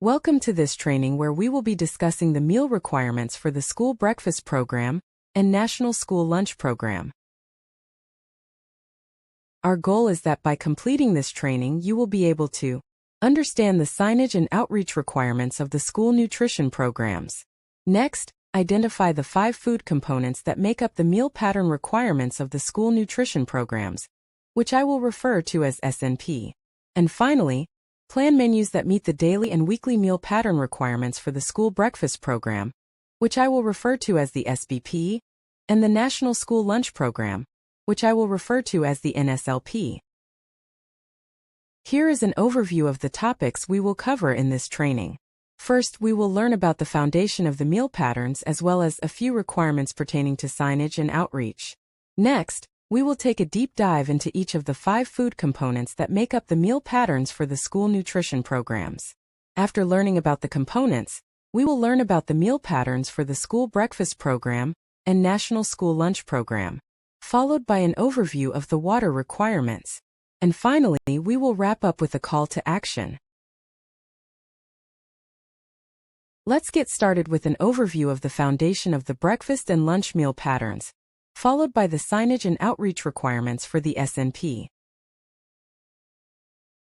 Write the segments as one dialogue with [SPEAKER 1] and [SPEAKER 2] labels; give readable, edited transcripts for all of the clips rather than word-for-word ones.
[SPEAKER 1] Welcome to this training where we will be discussing the meal requirements for the school breakfast program and national school lunch program. Our goal is that by completing this training you will be able to understand the signage and outreach requirements of the school nutrition programs. Next, identify the 5 food components that make up the meal pattern requirements of the school nutrition programs, which I will refer to as SNP. And finally, plan menus that meet the daily and weekly meal pattern requirements for the school breakfast program, which I will refer to as the SBP, and the National School Lunch Program, which I will refer to as the NSLP. Here is an overview of the topics we will cover in this training. First, we will learn about the foundation of the meal patterns as well as a few requirements pertaining to signage and outreach. Next, we will take a deep dive into each of the 5 food components that make up the meal patterns for the school nutrition programs. After learning about the components, we will learn about the meal patterns for the school breakfast program and national school lunch program, followed by an overview of the water requirements. And finally, we will wrap up with a call to action. Let's get started with an overview of the foundation of the breakfast and lunch meal patterns, followed by the signage and outreach requirements for the SNP.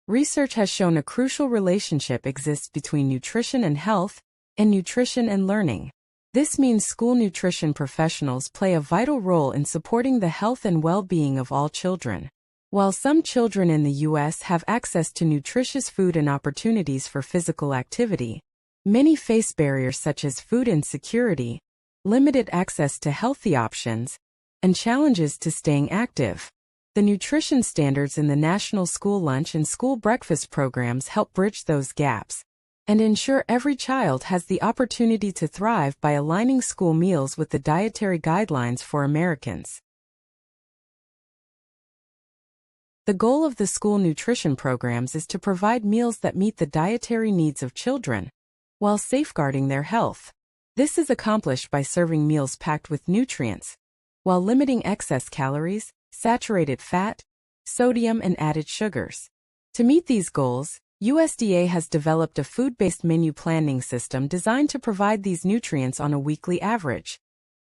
[SPEAKER 1] Research has shown a crucial relationship exists between nutrition and health, and nutrition and learning. This means school nutrition professionals play a vital role in supporting the health and well-being of all children. While some children in the U.S. have access to nutritious food and opportunities for physical activity, many face barriers such as food insecurity, limited access to healthy options, and challenges to staying active. The nutrition standards in the National School Lunch and School Breakfast programs help bridge those gaps and ensure every child has the opportunity to thrive by aligning school meals with the dietary guidelines for Americans. The goal of the school nutrition programs is to provide meals that meet the dietary needs of children while safeguarding their health. This is accomplished by serving meals packed with nutrients, while limiting excess calories, saturated fat, sodium, and added sugars. To meet these goals, USDA has developed a food-based menu planning system designed to provide these nutrients on a weekly average.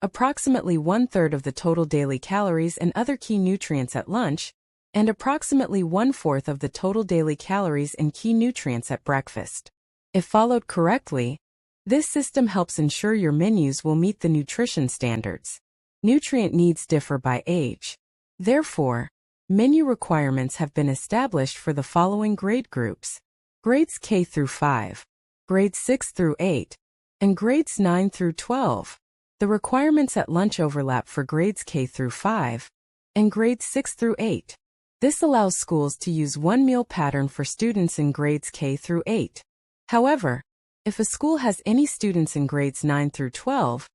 [SPEAKER 1] Approximately 1/3 of the total daily calories and other key nutrients at lunch, and approximately 1/4 of the total daily calories and key nutrients at breakfast. If followed correctly, this system helps ensure your menus will meet the nutrition standards. Nutrient needs differ by age. Therefore, menu requirements have been established for the following grade groups: grades K through 5, grades 6 through 8, and grades 9 through 12. The requirements at lunch overlap for grades K through 5 and grades 6 through 8. This allows schools to use one meal pattern for students in grades K through 8. However, if a school has any students in grades 9 through 12,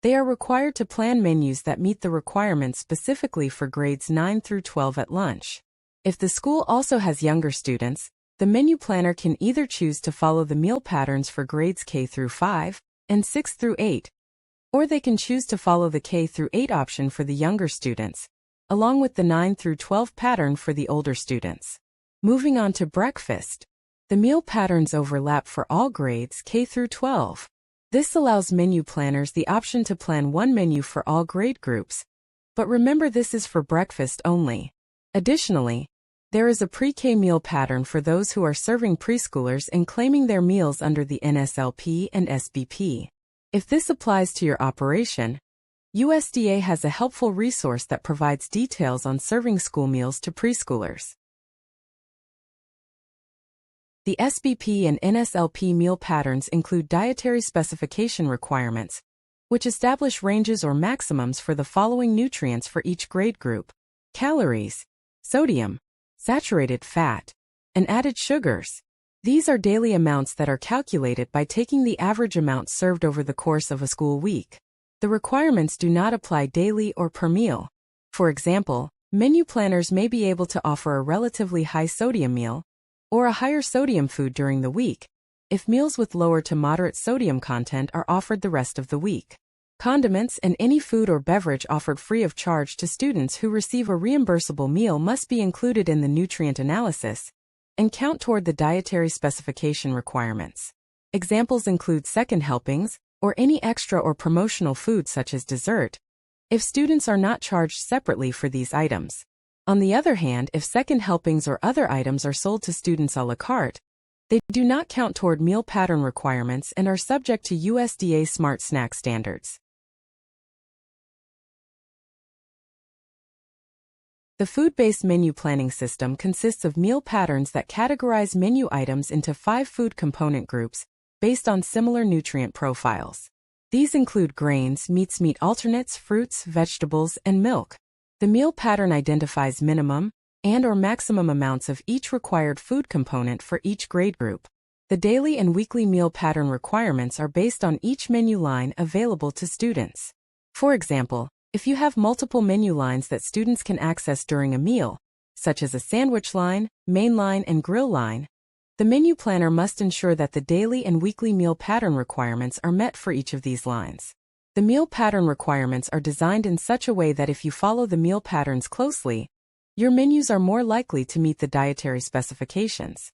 [SPEAKER 1] they are required to plan menus that meet the requirements specifically for grades 9 through 12 at lunch. If the school also has younger students, the menu planner can either choose to follow the meal patterns for grades K through 5 and 6 through 8, or they can choose to follow the K through 8 option for the younger students, along with the 9 through 12 pattern for the older students. Moving on to breakfast, the meal patterns overlap for all grades K through 12. This allows menu planners the option to plan one menu for all grade groups, but remember this is for breakfast only. Additionally, there is a pre-K meal pattern for those who are serving preschoolers and claiming their meals under the NSLP and SBP. If this applies to your operation, USDA has a helpful resource that provides details on serving school meals to preschoolers. The SBP and NSLP meal patterns include dietary specification requirements, which establish ranges or maximums for the following nutrients for each grade group: calories, sodium, saturated fat, and added sugars. These are daily amounts that are calculated by taking the average amount served over the course of a school week. The requirements do not apply daily or per meal. For example, menu planners may be able to offer a relatively high sodium meal, or a higher sodium food during the week, if meals with lower to moderate sodium content are offered the rest of the week. Condiments and any food or beverage offered free of charge to students who receive a reimbursable meal must be included in the nutrient analysis and count toward the dietary specification requirements. Examples include second helpings, or any extra or promotional food such as dessert, if students are not charged separately for these items. On the other hand, if second helpings or other items are sold to students à la carte, they do not count toward meal pattern requirements and are subject to USDA Smart Snack standards. The food-based menu planning system consists of meal patterns that categorize menu items into 5 food component groups based on similar nutrient profiles. These include grains, meat alternates, fruits, vegetables, and milk. The meal pattern identifies minimum and/or maximum amounts of each required food component for each grade group. The daily and weekly meal pattern requirements are based on each menu line available to students. For example, if you have multiple menu lines that students can access during a meal, such as a sandwich line, main line, and grill line, the menu planner must ensure that the daily and weekly meal pattern requirements are met for each of these lines. The meal pattern requirements are designed in such a way that if you follow the meal patterns closely, your menus are more likely to meet the dietary specifications.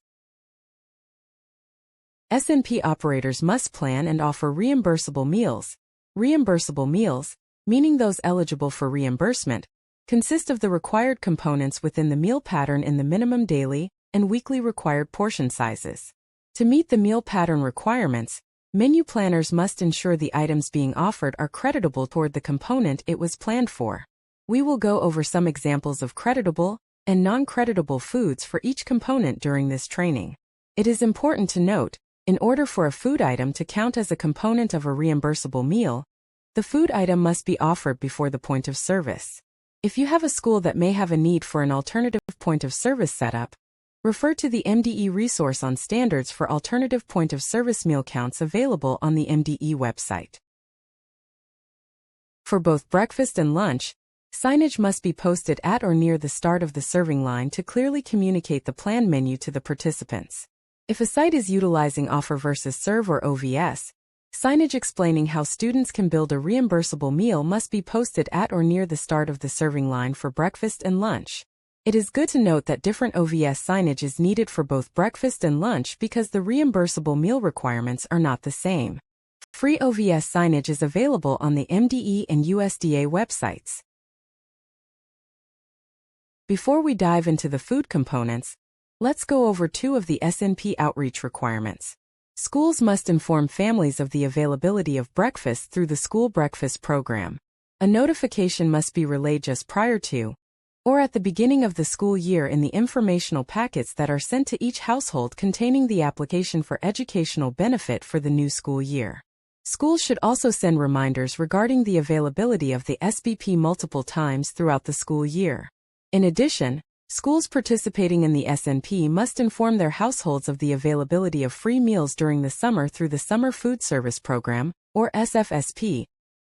[SPEAKER 1] S&P operators must plan and offer reimbursable meals. Reimbursable meals, meaning those eligible for reimbursement, consist of the required components within the meal pattern in the minimum daily and weekly required portion sizes. To meet the meal pattern requirements, menu planners must ensure the items being offered are creditable toward the component it was planned for. We will go over some examples of creditable and non-creditable foods for each component during this training. It is important to note, in order for a food item to count as a component of a reimbursable meal, the food item must be offered before the point of service. If you have a school that may have a need for an alternative point of service setup, refer to the MDE resource on standards for alternative point of service meal counts available on the MDE website. For both breakfast and lunch, signage must be posted at or near the start of the serving line to clearly communicate the planned menu to the participants. If a site is utilizing Offer versus Serve or OVS, signage explaining how students can build a reimbursable meal must be posted at or near the start of the serving line for breakfast and lunch. It is good to note that different OVS signage is needed for both breakfast and lunch because the reimbursable meal requirements are not the same. Free OVS signage is available on the MDE and USDA websites. Before we dive into the food components, let's go over 2 of the S&P outreach requirements. Schools must inform families of the availability of breakfast through the school breakfast program. A notification must be relayed just prior to, or at the beginning of the school year in the informational packets that are sent to each household containing the application for educational benefit for the new school year. Schools should also send reminders regarding the availability of the SBP multiple times throughout the school year. In addition, schools participating in the S&P must inform their households of the availability of free meals during the summer through the Summer Food Service Program, or SFSP,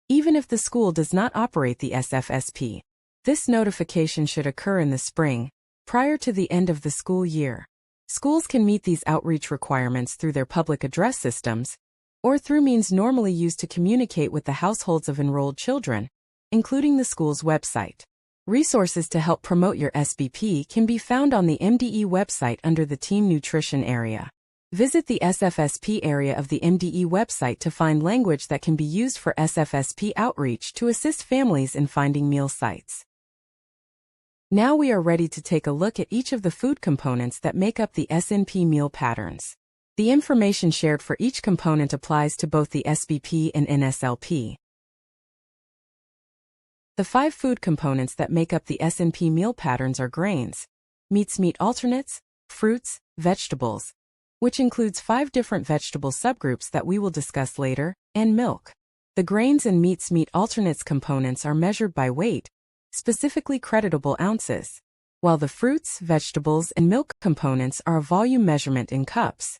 [SPEAKER 1] even if the school does not operate the SFSP. This notification should occur in the spring, prior to the end of the school year. Schools can meet these outreach requirements through their public address systems, or through means normally used to communicate with the households of enrolled children, including the school's website. Resources to help promote your SBP can be found on the MDE website under the Team Nutrition area. Visit the SFSP area of the MDE website to find language that can be used for SFSP outreach to assist families in finding meal sites. Now we are ready to take a look at each of the food components that make up the S&P meal patterns. The information shared for each component applies to both the SBP and NSLP. The 5 food components that make up the S&P meal patterns are grains, meat alternates, fruits, vegetables, which includes 5 different vegetable subgroups that we will discuss later, and milk. The grains and meat alternates components are measured by weight, specifically creditable ounces, while the fruits, vegetables, and milk components are a volume measurement in cups.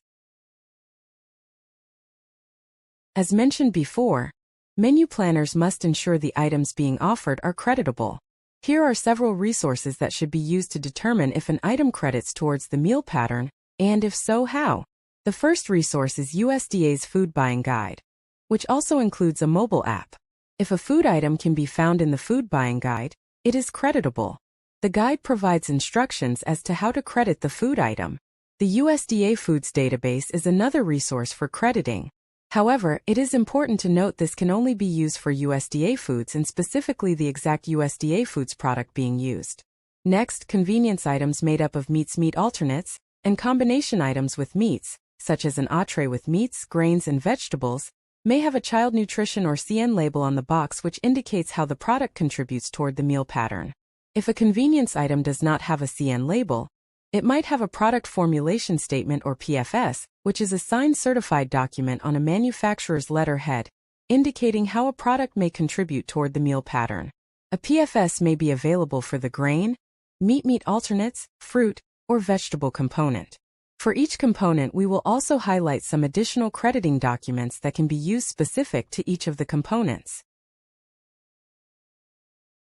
[SPEAKER 1] As mentioned before, menu planners must ensure the items being offered are creditable. Here are several resources that should be used to determine if an item credits towards the meal pattern, and if so, how. The first resource is USDA's Food Buying Guide, which also includes a mobile app. If a food item can be found in the Food Buying Guide, it is creditable. The guide provides instructions as to how to credit the food item, The USDA Foods Database is another resource for crediting. However, it is important to note this can only be used for USDA foods and specifically the exact USDA foods product being used. Next, convenience items made up of meats, meat alternates, and combination items with meats, such as an entree with meats, grains, and vegetables, may have a child nutrition or CN label on the box which indicates how the product contributes toward the meal pattern. If a convenience item does not have a CN label, it might have a product formulation statement or PFS, which is a signed certified document on a manufacturer's letterhead, indicating how a product may contribute toward the meal pattern. A PFS may be available for the grain, meat alternates, fruit, or vegetable component. For each component, we will also highlight some additional crediting documents that can be used specific to each of the components.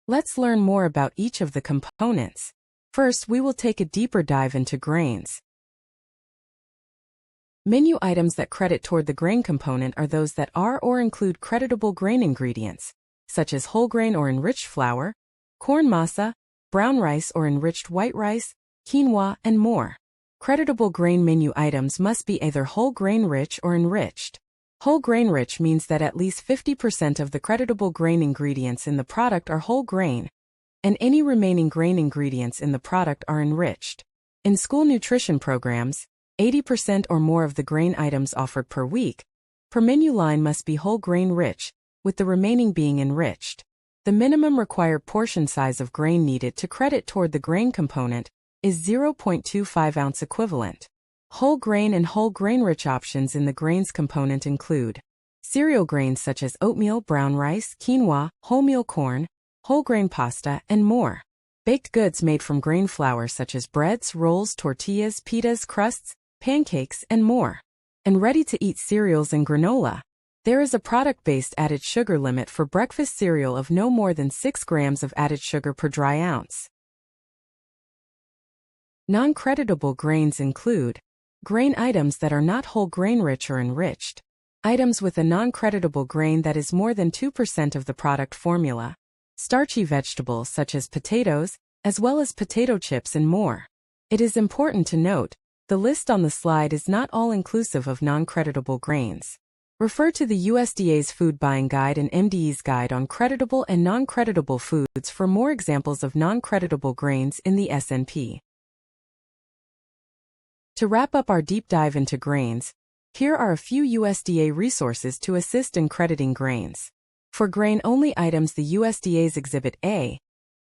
[SPEAKER 1] Let's learn more about each of the components. First, we will take a deeper dive into grains. Menu items that credit toward the grain component are those that are or include creditable grain ingredients, such as whole grain or enriched flour, corn masa, brown rice or enriched white rice, quinoa, and more. Creditable grain menu items must be either whole grain rich or enriched. Whole grain rich means that at least 50% of the creditable grain ingredients in the product are whole grain, and any remaining grain ingredients in the product are enriched. In school nutrition programs, 80% or more of the grain items offered per week, per menu line must be whole grain rich, with the remaining being enriched. The minimum required portion size of grain needed to credit toward the grain component is 0.25 ounce equivalent. Whole grain and whole grain rich options in the grains component include cereal grains such as oatmeal, brown rice, quinoa, wholemeal corn, whole grain pasta, and more. Baked goods made from grain flour such as breads, rolls, tortillas, pitas, crusts, pancakes, and more. And ready-to-eat cereals and granola. There is a product-based added sugar limit for breakfast cereal of no more than 6 grams of added sugar per dry ounce. Non-creditable grains include grain items that are not whole grain rich or enriched, items with a non-creditable grain that is more than 2% of the product formula, starchy vegetables such as potatoes, as well as potato chips and more. It is important to note, the list on the slide is not all-inclusive of non-creditable grains. Refer to the USDA's Food Buying Guide and MDE's Guide on Creditable and Non-Creditable Foods for more examples of non-creditable grains in the SNP. To wrap up our deep dive into grains, here are a few USDA resources to assist in crediting grains. For grain-only items, the USDA's Exhibit A,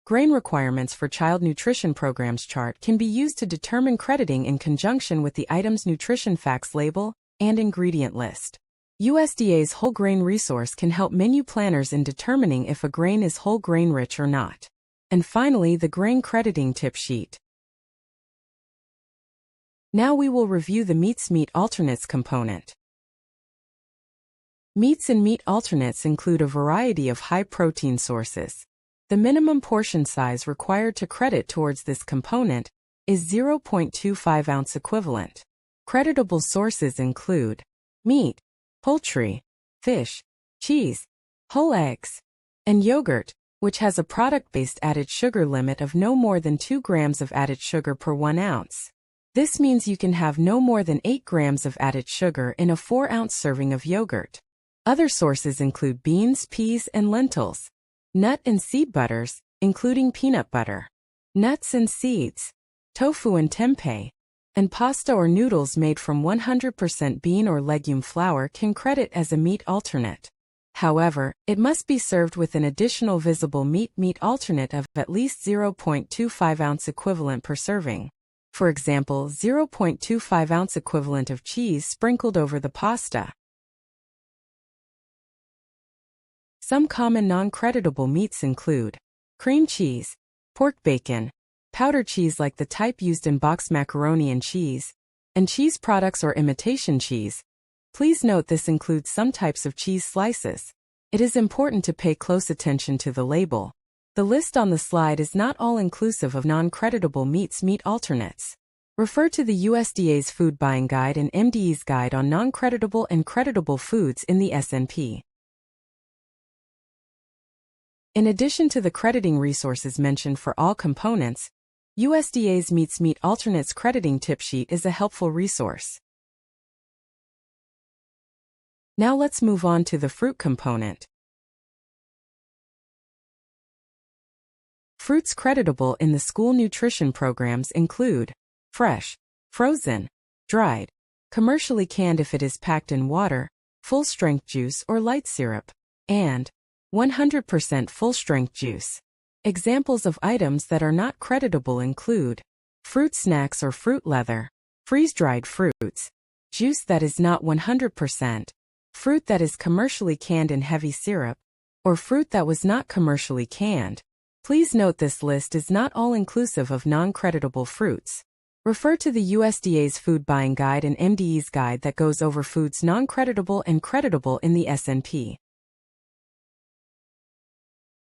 [SPEAKER 1] Grain Requirements for Child Nutrition Programs chart can be used to determine crediting in conjunction with the item's nutrition facts label and ingredient list. USDA's Whole Grain Resource can help menu planners in determining if a grain is whole grain rich or not. And finally, the Grain Crediting Tip Sheet. Now we will review the meat alternates component. Meats and meat alternates include a variety of high-protein sources. The minimum portion size required to credit towards this component is 0.25 ounce equivalent. Creditable sources include meat, poultry, fish, cheese, whole eggs, and yogurt, which has a product-based added sugar limit of no more than 2 grams of added sugar per 1 ounce. This means you can have no more than 8 grams of added sugar in a 4-ounce serving of yogurt. Other sources include beans, peas, and lentils, nut and seed butters, including peanut butter, nuts and seeds, tofu and tempeh, and pasta or noodles made from 100% bean or legume flour can credit as a meat alternate. However, it must be served with an additional visible meat alternate of at least 0.25 ounce equivalent per serving. For example, 0.25 ounce equivalent of cheese sprinkled over the pasta. Some common non-creditable meats include cream cheese, pork bacon, powdered cheese like the type used in boxed macaroni and cheese products or imitation cheese. Please note this includes some types of cheese slices. It is important to pay close attention to the label. The list on the slide is not all-inclusive of non-creditable meat alternates. Refer to the USDA's Food Buying Guide and MDE's Guide on non-creditable and creditable foods in the SNP. In addition to the crediting resources mentioned for all components, USDA's Meats Meat Alternates Crediting Tip Sheet is a helpful resource. Now let's move on to the fruit component. Fruits creditable in the school nutrition programs include fresh, frozen, dried, commercially canned if it is packed in water, full-strength juice or light syrup, and 100% full-strength juice. Examples of items that are not creditable include fruit snacks or fruit leather, freeze-dried fruits, juice that is not 100%, fruit that is commercially canned in heavy syrup, or fruit that was not commercially canned. Please note this list is not all-inclusive of non-creditable fruits. Refer to the USDA's Food Buying Guide and MDE's guide that goes over foods non-creditable and creditable in the S&P.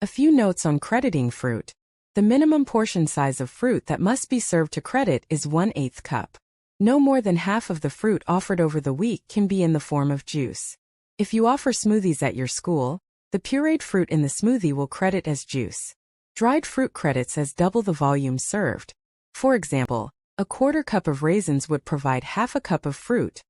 [SPEAKER 1] A few notes on crediting fruit. The minimum portion size of fruit that must be served to credit is 1/8 cup. No more than half of the fruit offered over the week can be in the form of juice. If you offer smoothies at your school, the pureed fruit in the smoothie will credit as juice. Dried fruit credits as double the volume served. For example, a 1/4 cup of raisins would provide half a cup of fruit.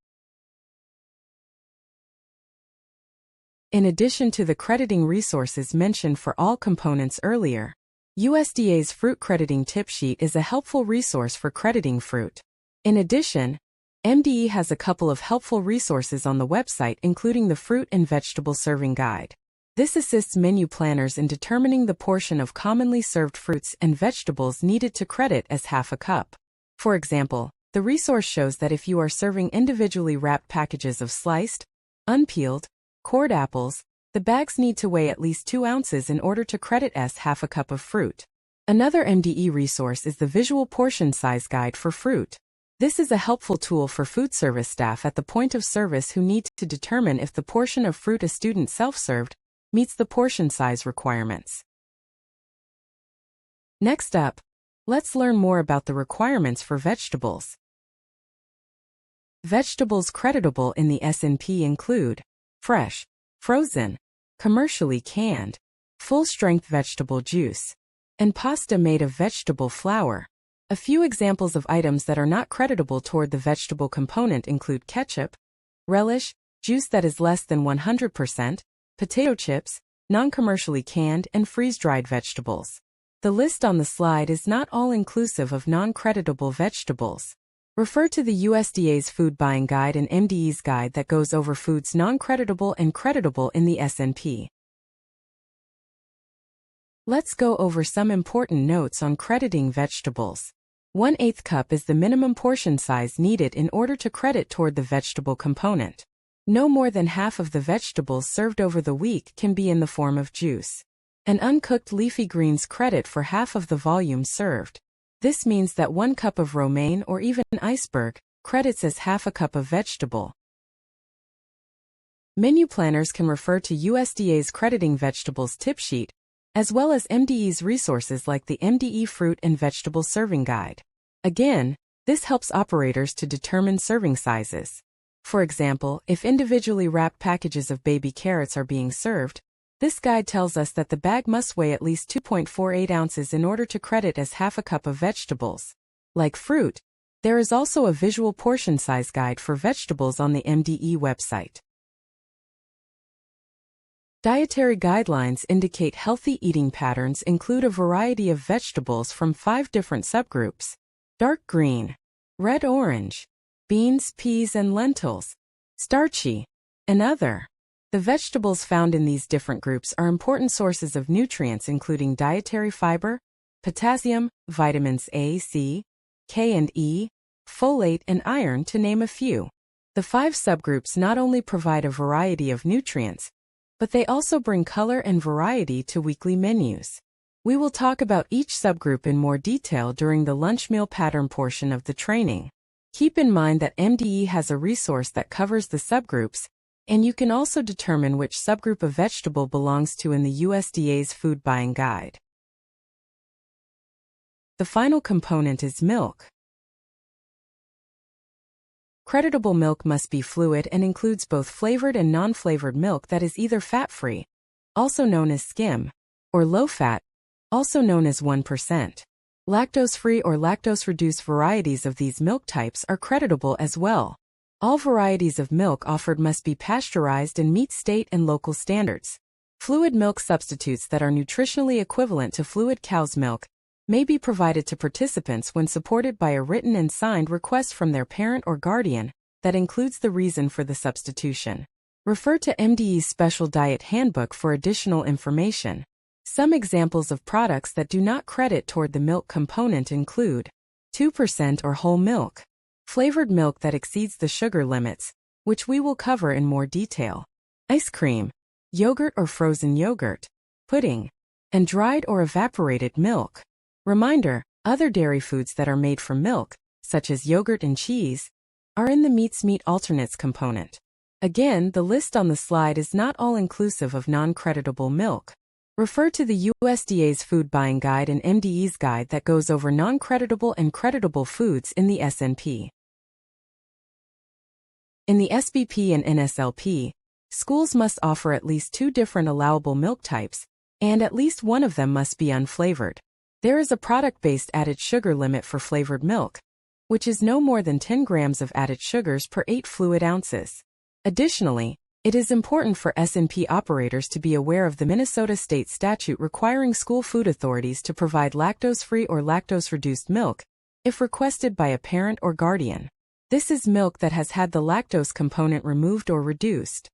[SPEAKER 1] In addition to the crediting resources mentioned for all components earlier, USDA's Fruit Crediting Tip Sheet is a helpful resource for crediting fruit. In addition, MDE has a couple of helpful resources on the website, including the Fruit and Vegetable Serving Guide. This assists menu planners in determining the portion of commonly served fruits and vegetables needed to credit as half a cup. For example, the resource shows that if you are serving individually wrapped packages of sliced, unpeeled, cored apples, the bags need to weigh at least 2 ounces in order to credit as half a cup of fruit. Another MDE resource is the Visual Portion Size Guide for fruit. This is a helpful tool for food service staff at the point of service who need to determine if the portion of fruit a student self-served meets the portion size requirements. Next up, let's learn more about the requirements for vegetables. Vegetables creditable in the S&P include fresh, frozen, commercially canned, full-strength vegetable juice, and pasta made of vegetable flour. A few examples of items that are not creditable toward the vegetable component include ketchup, relish, juice that is less than 100%, potato chips, non-commercially canned, and freeze-dried vegetables. The list on the slide is not all-inclusive of non-creditable vegetables. Refer to the USDA's Food Buying Guide and MDE's guide that goes over foods non-creditable and creditable in the S&P. Let's go over some important notes on crediting vegetables. 1/8 cup is the minimum portion size needed in order to credit toward the vegetable component. No more than half of the vegetables served over the week can be in the form of juice. An uncooked leafy greens credit for half of the volume served. This means that 1 cup of romaine or even iceberg credits as half a cup of vegetable. Menu planners can refer to USDA's Crediting Vegetables Tip Sheet, as well as MDE's resources like the MDE Fruit and Vegetable Serving Guide. Again, this helps operators to determine serving sizes. For example, if individually wrapped packages of baby carrots are being served, this guide tells us that the bag must weigh at least 2.48 ounces in order to credit as half a cup of vegetables. Like fruit, there is also a visual portion size guide for vegetables on the MDE website. Dietary guidelines indicate healthy eating patterns include a variety of vegetables from 5 different subgroups: dark green, red-orange, beans, peas, and lentils, starchy, and other. The vegetables found in these different groups are important sources of nutrients including dietary fiber, potassium, vitamins A, C, K and E, folate, and iron, to name a few. The 5 subgroups not only provide a variety of nutrients, but they also bring color and variety to weekly menus. We will talk about each subgroup in more detail during the lunch meal pattern portion of the training. Keep in mind that MDE has a resource that covers the subgroups, and you can also determine which subgroup a vegetable belongs to in the USDA's Food Buying Guide. The final component is milk. Creditable milk must be fluid and includes both flavored and non-flavored milk that is either fat-free, also known as skim, or low-fat, also known as 1%. Lactose-free or lactose-reduced varieties of these milk types are creditable as well. All varieties of milk offered must be pasteurized and meet state and local standards. Fluid milk substitutes that are nutritionally equivalent to fluid cow's milk may be provided to participants when supported by a written and signed request from their parent or guardian that includes the reason for the substitution. Refer to MDE's Special Diet Handbook for additional information. Some examples of products that do not credit toward the milk component include 2% or whole milk, flavored milk that exceeds the sugar limits, which we will cover in more detail, ice cream, yogurt or frozen yogurt, pudding, and dried or evaporated milk. Reminder, other dairy foods that are made from milk, such as yogurt and cheese, are in the meat alternates component. Again, the list on the slide is not all-inclusive of non-creditable milk. Refer to the USDA's Food Buying Guide and MDE's guide that goes over non-creditable and creditable foods in the SNP. In the SBP and NSLP, schools must offer at least 2 different allowable milk types, and at least one of them must be unflavored. There is a product-based added sugar limit for flavored milk, which is no more than 10 grams of added sugars per 8 fluid ounces. Additionally, it is important for SNP operators to be aware of the Minnesota state statute requiring school food authorities to provide lactose-free or lactose-reduced milk, if requested by a parent or guardian. This is milk that has had the lactose component removed or reduced.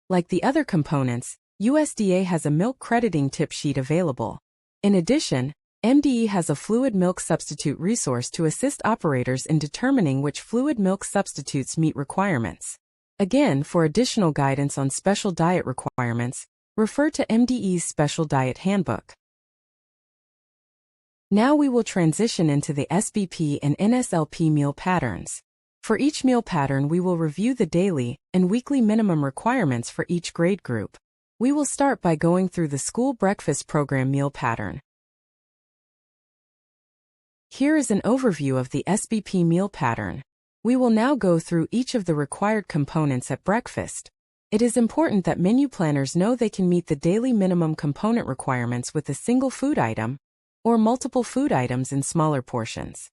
[SPEAKER 1] Like the other components, USDA has a milk crediting tip sheet available. In addition, MDE has a fluid milk substitute resource to assist operators in determining which fluid milk substitutes meet requirements. Again, for additional guidance on special diet requirements, refer to MDE's Special Diet Handbook. Now we will transition into the SBP and NSLP meal patterns. For each meal pattern, we will review the daily and weekly minimum requirements for each grade group. We will start by going through the school breakfast program meal pattern. Here is an overview of the SBP meal pattern. We will now go through each of the required components at breakfast. It is important that menu planners know they can meet the daily minimum component requirements with a single food item or multiple food items in smaller portions.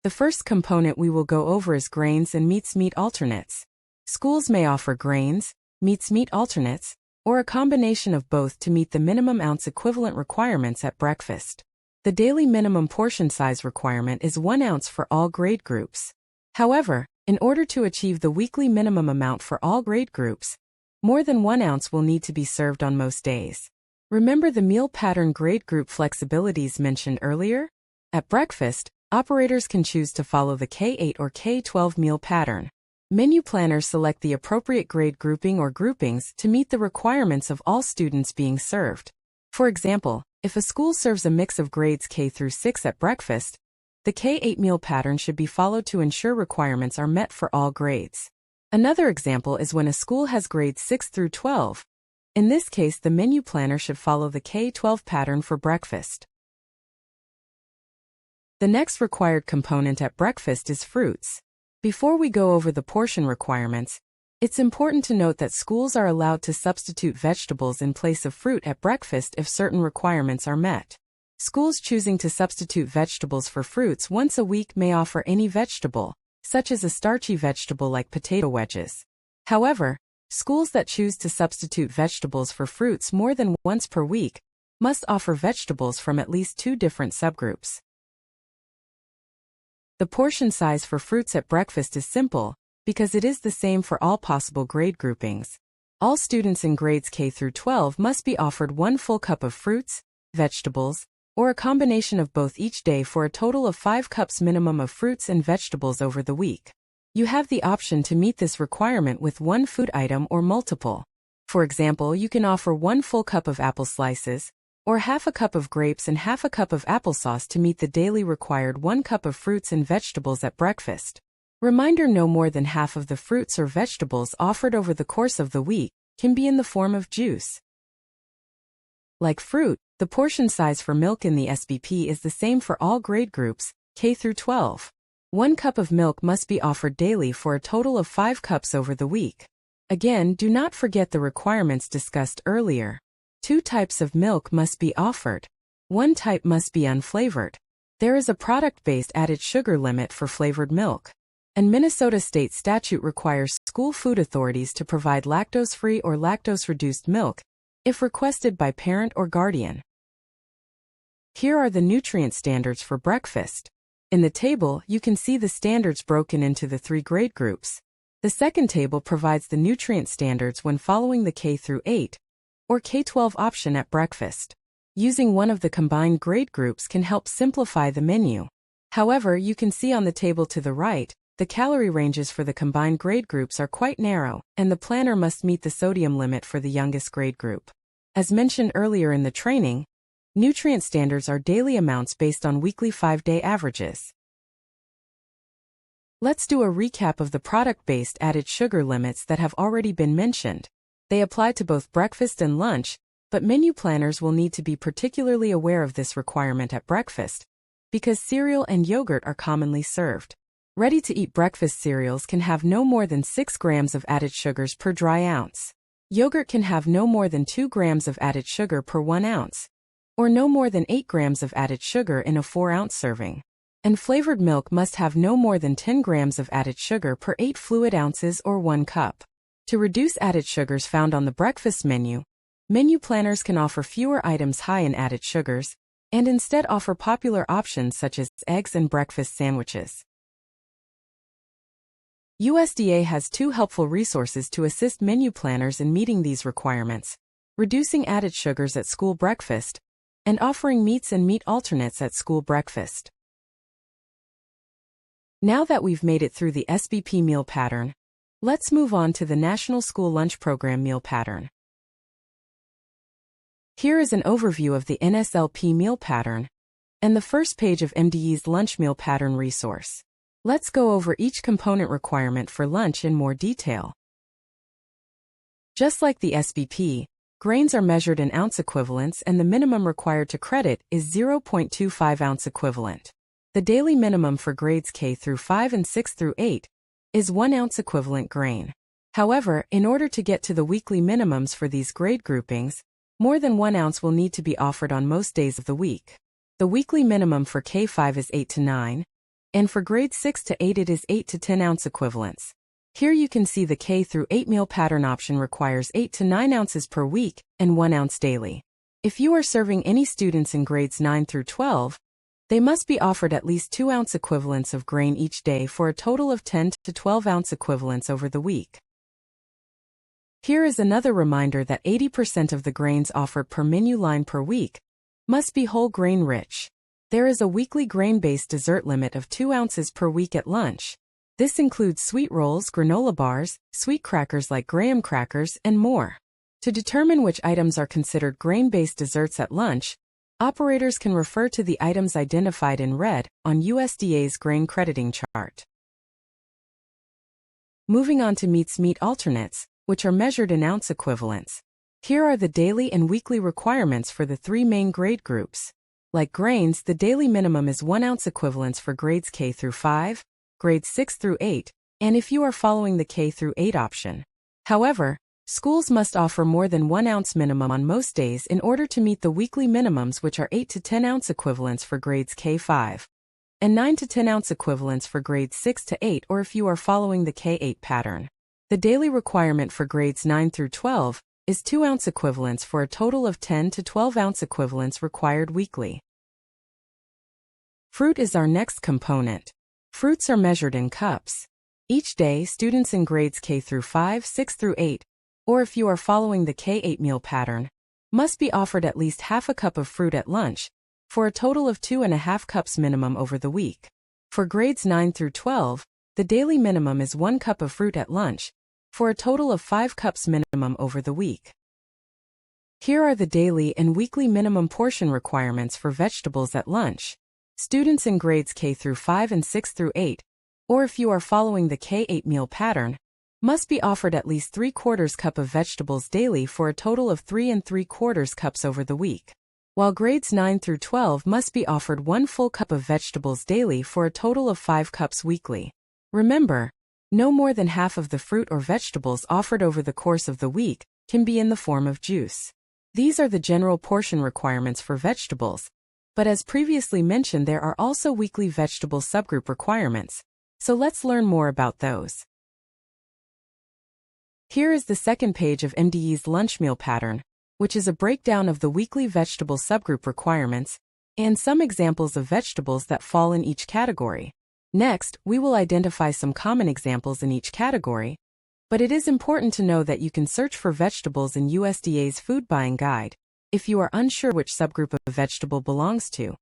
[SPEAKER 1] The first component we will go over is grains and meat alternates. Schools may offer grains, meat alternates, or a combination of both to meet the minimum ounce equivalent requirements at breakfast. The daily minimum portion size requirement is 1 ounce for all grade groups. However, in order to achieve the weekly minimum amount for all grade groups, more than 1 ounce will need to be served on most days. Remember the meal pattern grade group flexibilities mentioned earlier? At breakfast, operators can choose to follow the K8 or K12 meal pattern. Menu planners select the appropriate grade grouping or groupings to meet the requirements of all students being served. For example, if a school serves a mix of grades K through 6 at breakfast, the K8 meal pattern should be followed to ensure requirements are met for all grades. Another example is when a school has grades 6 through 12. In this case, the menu planner should follow the K12 pattern for breakfast. The next required component at breakfast is fruits. Before we go over the portion requirements, it's important to note that schools are allowed to substitute vegetables in place of fruit at breakfast if certain requirements are met. Schools choosing to substitute vegetables for fruits once a week may offer any vegetable, such as a starchy vegetable like potato wedges. However, schools that choose to substitute vegetables for fruits more than once per week must offer vegetables from at least 2 different subgroups. The portion size for fruits at breakfast is simple, because it is the same for all possible grade groupings. All students in grades K through 12 must be offered 1 full cup of fruits, vegetables, or a combination of both each day for a total of 5 cups minimum of fruits and vegetables over the week. You have the option to meet this requirement with 1 food item or multiple. For example, you can offer 1 full cup of apple slices, or half a cup of grapes and half a cup of applesauce to meet the daily required 1 cup of fruits and vegetables at breakfast. Reminder: no more than half of the fruits or vegetables offered over the course of the week can be in the form of juice. Like fruit, the portion size for milk in the SBP is the same for all grade groups, K through 12. 1 cup of milk must be offered daily for a total of 5 cups over the week. Again, do not forget the requirements discussed earlier. Two types of milk must be offered. One type must be unflavored. There is a product-based added sugar limit for flavored milk, and Minnesota state statute requires school food authorities to provide lactose-free or lactose-reduced milk if requested by parent or guardian. Here are the nutrient standards for breakfast. In the table, you can see the standards broken into the 3 grade groups. The second table provides the nutrient standards when following the K-8 or K-12 option at breakfast. Using one of the combined grade groups can help simplify the menu. However, you can see on the table to the right, the calorie ranges for the combined grade groups are quite narrow, and the planner must meet the sodium limit for the youngest grade group. As mentioned earlier in the training, nutrient standards are daily amounts based on weekly 5-day averages. Let's do a recap of the product-based added sugar limits that have already been mentioned. They apply to both breakfast and lunch, but menu planners will need to be particularly aware of this requirement at breakfast, because cereal and yogurt are commonly served. Ready-to-eat breakfast cereals can have no more than 6 grams of added sugars per dry ounce. Yogurt can have no more than 2 grams of added sugar per 1 ounce, or no more than 8 grams of added sugar in a 4-ounce serving. And flavored milk must have no more than 10 grams of added sugar per 8 fluid ounces or 1 cup. To reduce added sugars found on the breakfast menu, menu planners can offer fewer items high in added sugars, and instead offer popular options such as eggs and breakfast sandwiches. USDA has 2 helpful resources to assist menu planners in meeting these requirements: reducing added sugars at school breakfast, and offering meats and meat alternates at school breakfast. Now that we've made it through the SBP meal pattern, let's move on to the National School Lunch Program meal pattern. Here is an overview of the NSLP meal pattern and the first page of MDE's lunch meal pattern resource. Let's go over each component requirement for lunch in more detail. Just like the SBP, grains are measured in ounce equivalents, and the minimum required to credit is 0.25 ounce equivalent. The daily minimum for grades K-5 and 6-8 is 1 ounce equivalent grain. However, in order to get to the weekly minimums for these grade groupings, more than 1 ounce will need to be offered on most days of the week. The weekly minimum for K-5 is 8 to 9, and for grades 6 to 8 it is 8 to 10 ounce equivalents. Here you can see the K-8 meal pattern option requires 8 to 9 ounces per week and 1 ounce daily. If you are serving any students in grades 9 through 12, they must be offered at least 2 ounce equivalents of grain each day for a total of 10 to 12 ounce equivalents over the week. Here is another reminder that 80% of the grains offered per menu line per week must be whole grain rich. There is a weekly grain-based dessert limit of 2 ounces per week at lunch. This includes sweet rolls, granola bars, sweet crackers like graham crackers, and more. To determine which items are considered grain-based desserts at lunch, operators can refer to the items identified in red on USDA's grain crediting chart. Moving on to meats meat alternates, which are measured in ounce equivalents. Here are the daily and weekly requirements for the 3 main grade groups. Like grains, the daily minimum is 1 ounce equivalents for grades K-5, grades 6-8, and if you are following the K-8 option. However, schools must offer more than 1 ounce minimum on most days in order to meet the weekly minimums, which are 8 to 10 ounce equivalents for grades K-5, and 9 to 10 ounce equivalents for grades 6 to 8, or if you are following the K-8 pattern. The daily requirement for grades 9 through 12 is 2 ounce equivalents for a total of 10 to 12 ounce equivalents required weekly. Fruit is our next component. Fruits are measured in cups. Each day, students in grades K-5, 6-8, or if you are following the K-8 meal pattern, must be offered at least half a cup of fruit at lunch, for a total of 2.5 cups minimum over the week. For grades 9 through 12, the daily minimum is 1 cup of fruit at lunch, for a total of 5 cups minimum over the week. Here are the daily and weekly minimum portion requirements for vegetables at lunch. Students in grades K-5 and 6-8, or if you are following the K-8 meal pattern, must be offered at least 3/4 cup of vegetables daily for a total of 3 3/4 cups over the week. While grades 9 through 12 must be offered 1 full cup of vegetables daily for a total of 5 cups weekly. Remember, no more than half of the fruit or vegetables offered over the course of the week can be in the form of juice. These are the general portion requirements for vegetables, but as previously mentioned, there are also weekly vegetable subgroup requirements, so let's learn more about those. Here is the second page of MDE's lunch meal pattern, which is a breakdown of the weekly vegetable subgroup requirements and some examples of vegetables that fall in each category. Next, we will identify some common examples in each category, but it is important to know that you can search for vegetables in USDA's Food Buying Guide if you are unsure which subgroup a vegetable belongs to.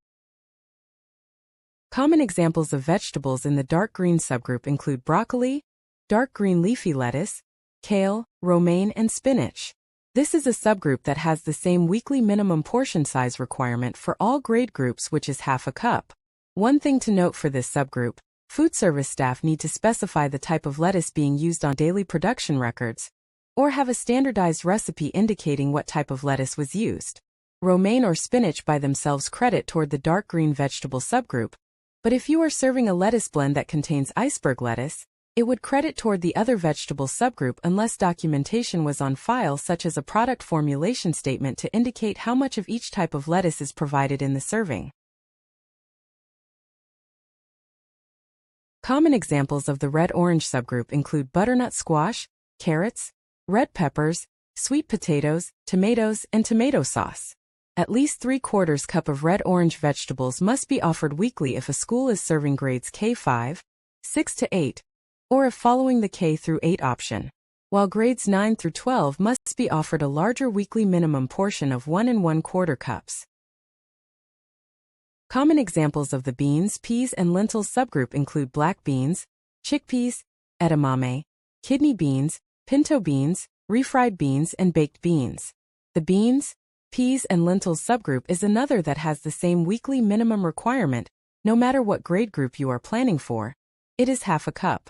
[SPEAKER 1] Common examples of vegetables in the dark green subgroup include broccoli, dark green leafy lettuce, kale, romaine, and spinach. This is a subgroup that has the same weekly minimum portion size requirement for all grade groups, which is half a cup. One thing to note for this subgroup, food service staff need to specify the type of lettuce being used on daily production records, or have a standardized recipe indicating what type of lettuce was used. Romaine or spinach by themselves credit toward the dark green vegetable subgroup, but if you are serving a lettuce blend that contains iceberg lettuce, it would credit toward the other vegetable subgroup unless documentation was on file, such as a product formulation statement to indicate how much of each type of lettuce is provided in the serving. Common examples of the red-orange subgroup include butternut squash, carrots, red peppers, sweet potatoes, tomatoes, and tomato sauce. At least 3/4 cup of red-orange vegetables must be offered weekly if a school is serving grades K5, 6 to 8, or if following the K through 8 option, while grades 9 through 12 must be offered a larger weekly minimum portion of 1 1/4 cups. Common examples of the beans, peas, and lentils subgroup include black beans, chickpeas, edamame, kidney beans, pinto beans, refried beans, and baked beans. The beans, peas, and lentils subgroup is another that has the same weekly minimum requirement, no matter what grade group you are planning for. It is half a cup.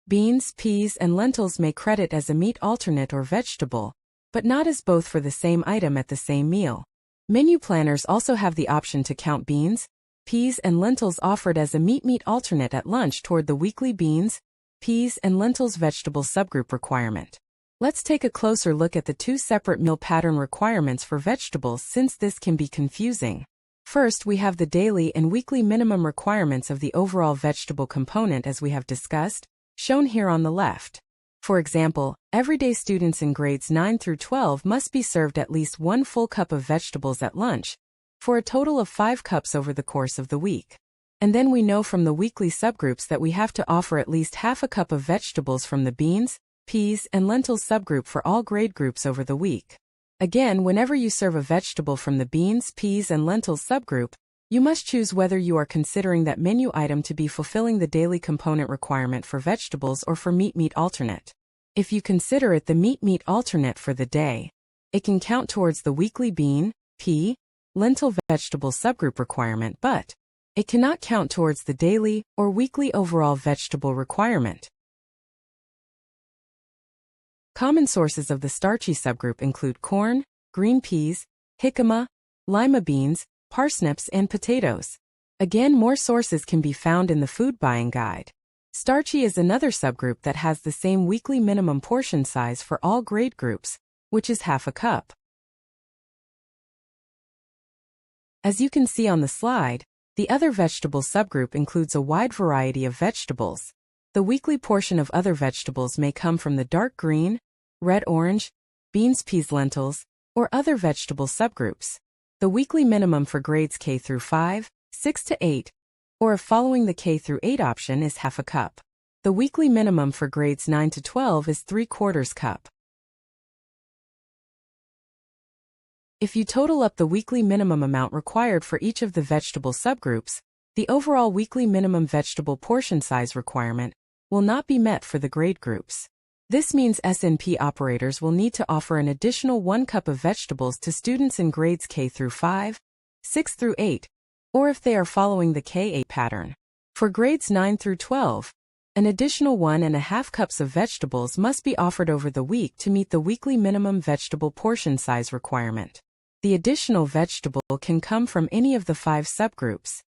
[SPEAKER 1] Beans, peas, and lentils may credit as a meat alternate or vegetable, but not as both for the same item at the same meal. Menu planners also have the option to count beans, peas, and lentils offered as a meat alternate at lunch toward the weekly beans, peas, and lentils vegetable subgroup requirement. Let's take a closer look at the two separate meal pattern requirements for vegetables, since this can be confusing. First, we have the daily and weekly minimum requirements of the overall vegetable component, as we have discussed, shown here on the left. For example, everyday students in grades 9 through 12 must be served at least 1 full cup of vegetables at lunch, for a total of 5 cups over the course of the week. And then we know from the weekly subgroups that we have to offer at least half a cup of vegetables from the beans, peas, and lentils subgroup for all grade groups over the week. Again, whenever you serve a vegetable from the beans, peas, and lentils subgroup, you must choose whether you are considering that menu item to be fulfilling the daily component requirement for vegetables or for meat alternate. If you consider it the meat alternate for the day, it can count towards the weekly bean, pea, lentil vegetable subgroup requirement, but it cannot count towards the daily or weekly overall vegetable requirement. Common sources of the starchy subgroup include corn, green peas, jicama, lima beans, parsnips, and potatoes. Again, more sources can be found in the Food Buying Guide. Starchy is another subgroup that has the same weekly minimum portion size for all grade groups, which is half a cup. As you can see on the slide, the other vegetable subgroup includes a wide variety of vegetables. The weekly portion of other vegetables may come from the dark green, red-orange, beans, peas, lentils, or other vegetable subgroups. The weekly minimum for grades K through 5, 6 to 8, or if following the K through 8 option, is half a cup. The weekly minimum for grades 9 to 12 is 3/4 cup. If you total up the weekly minimum amount required for each of the vegetable subgroups, the overall weekly minimum vegetable portion size requirement will not be met for the grade groups. This means S&P operators will need to offer an additional 1 cup of vegetables to students in grades K through 5, 6 through 8, or if they are following the K8 pattern. For grades 9 through 12, an additional 1.5 cups of vegetables must be offered over the week to meet the weekly minimum vegetable portion size requirement. The additional vegetable can come from any of the 5 subgroups.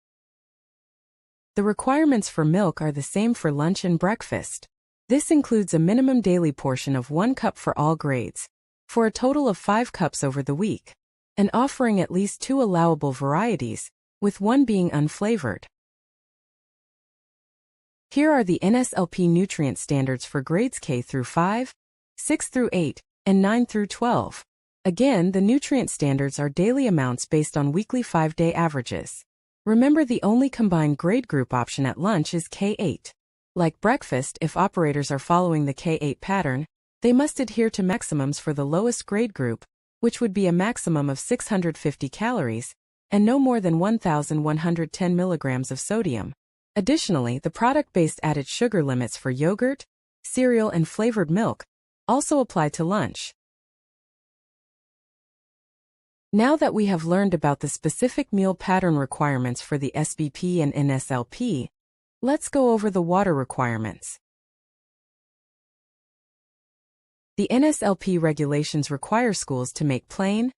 [SPEAKER 1] The requirements for milk are the same for lunch and breakfast. This includes a minimum daily portion of 1 cup for all grades. for a total of 5 cups over the week, and offering at least 2 allowable varieties, with one being unflavored. Here are the NSLP nutrient standards for grades K through 5, 6 through 8, and 9 through 12. Again, the nutrient standards are daily amounts based on weekly 5-day averages. Remember, the only combined grade group option at lunch is K8. Like breakfast, if operators are following the K8 pattern, they must adhere to maximums for the lowest grade group, which would be a maximum of 650 calories, and no more than 1,110 milligrams of sodium. Additionally, the product-based added sugar limits for yogurt, cereal, and flavored milk also apply to lunch. Now that we have learned about the specific meal pattern requirements for the SBP and NSLP, let's go over the water requirements. The NSLP regulations require schools to make plain,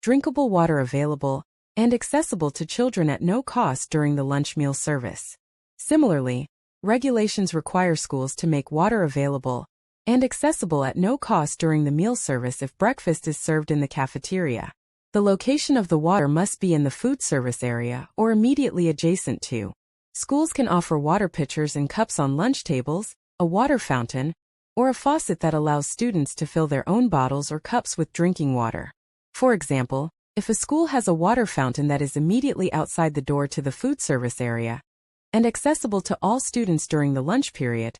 [SPEAKER 1] drinkable water available and accessible to children at no cost during the lunch meal service. Similarly, regulations require schools to make water available and accessible at no cost during the meal service if breakfast is served in the cafeteria. The location of the water must be in the food service area or immediately adjacent to. Schools can offer water pitchers and cups on lunch tables, a water fountain, or a faucet that allows students to fill their own bottles or cups with drinking water. For example, if a school has a water fountain that is immediately outside the door to the food service area and accessible to all students during the lunch period,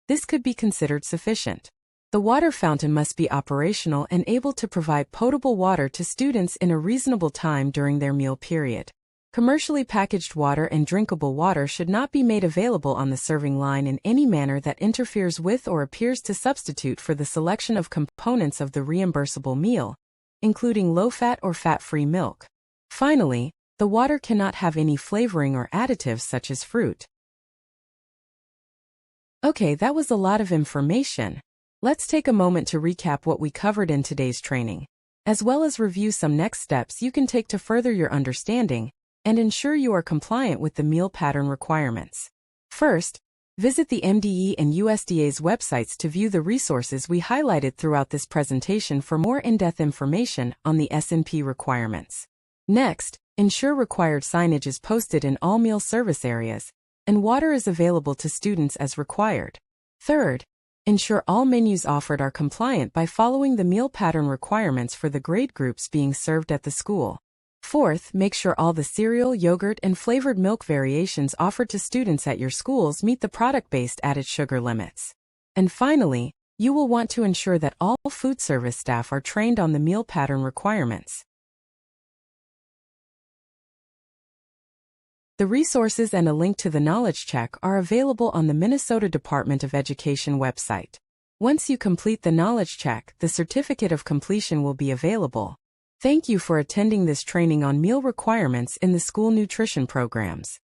[SPEAKER 1] this could be considered sufficient. The water fountain must be operational and able to provide potable water to students in a reasonable time during their meal period. Commercially packaged water and drinkable water should not be made available on the serving line in any manner that interferes with or appears to substitute for the selection of components of the reimbursable meal, including low-fat or fat-free milk. Finally, the water cannot have any flavoring or additives such as fruit. Okay, that was a lot of information. Let's take a moment to recap what we covered in today's training, as well as review some next steps you can take to further your understanding and ensure you are compliant with the meal pattern requirements. First, visit the MDE and USDA's websites to view the resources we highlighted throughout this presentation for more in-depth information on the S&P requirements. Next, ensure required signage is posted in all meal service areas, and water is available to students as required. Third, ensure all menus offered are compliant by following the meal pattern requirements for the grade groups being served at the school. Fourth, make sure all the cereal, yogurt, and flavored milk variations offered to students at your schools meet the product-based added sugar limits. And finally, you will want to ensure that all food service staff are trained on the meal pattern requirements. The resources and a link to the knowledge check are available on the Minnesota Department of Education website. Once you complete the knowledge check, the certificate of completion will be available. Thank you for attending this training on meal requirements in the school nutrition programs.